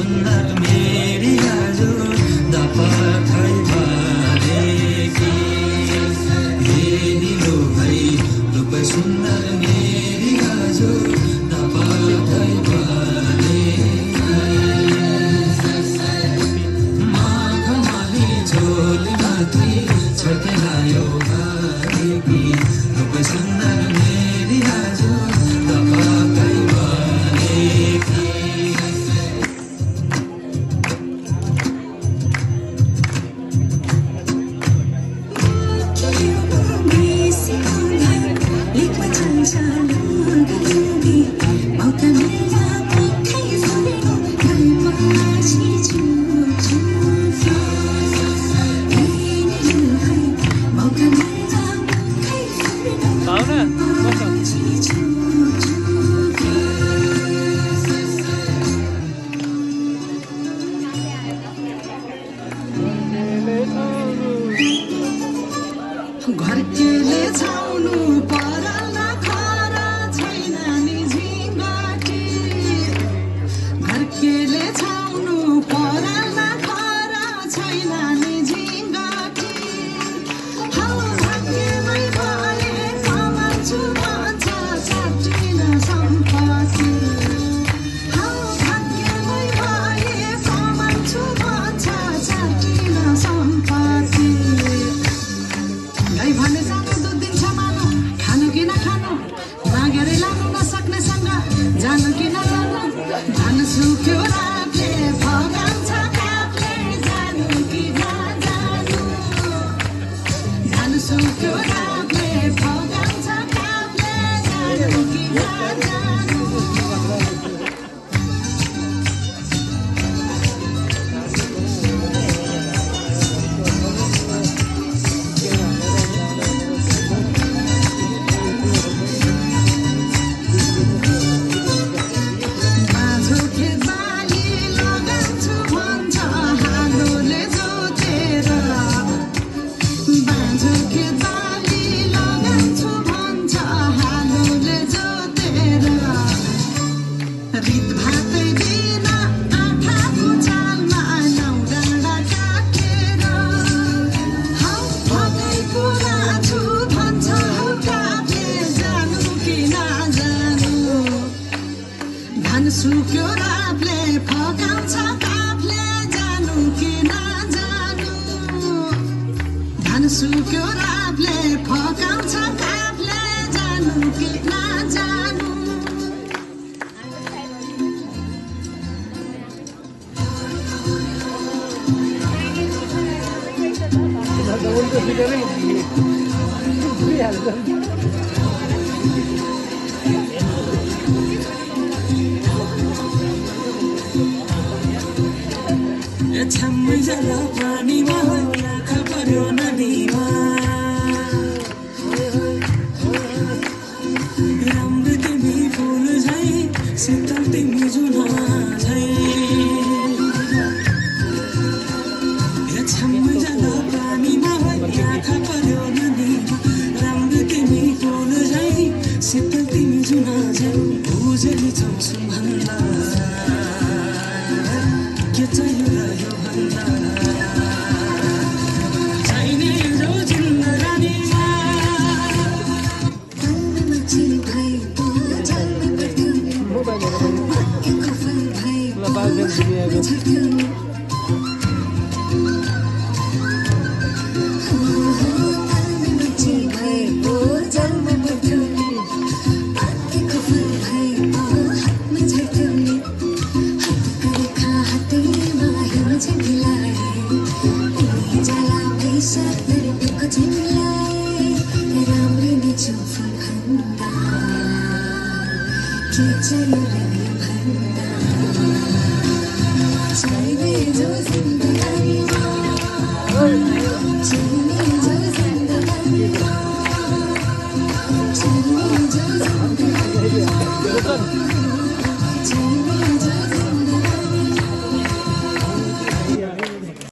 सुन्दर मेरी आज दपखै भरेकी हेरिलो भई रूप सुन्दर मेरी आज दपखै भरेकी माघमाली झोल माथि छटलायो भरेकी रूप सुन्दर मेरी आज दपखै भरेकी घरकेले छाउनु परला खरा छैन नि झिङ्गाटी घरकेले छाउनु परला खरा छैन नि झिङ्गाटी हौ भाग्यमै भए कमान्छु भन्छ छाटिन सम्पत्ति हौ भाग्यमै भए कमान्छु भन्छ छाटिन सम्पत्ति भने जानु 2 दिन समानो खानु कि नखानु मागेरै लानु नसक्नेसँग जानु कि नजानु धान सुक्यो रातले भगाउँछ कापले जानु कि नजानु धान सुक्यो रातले भगाउँछ कापले जानु कि नजानु सुक्यो रातले फकाउँछ काफले जानु कि नजानु धान सुक्यो रातले फकाउँछ काफले जानु कि नजानु छम्मै जला पानीमा आँखा पर्यो नदीमा राम्रो तिमी फुल झै शीतल तिमी जुना झै छम्मै जला पानीमा आँखा पर्यो नदीमा राम्रो तिमी फुल झै शीतल तिमी जुना झै बुझेली छाउँछु भन्दा के चाहियो र यो भन्दा चाहिने जो जिन्दगानीमा तन्मची भई पो जन्म मृत्यु भाग्यको फल भई झट्यो तन्मची भई पो जन्म मृत्यु भाग्यको फल भई पो हातमा झट्यो राम्रै निचो फल भन्दा के चाहियो र यो भन्दा चाहिने जो जिन्दगानीमा चाहिने जो जिन्दगानीमा चाहिने जो जिन्दगानीमा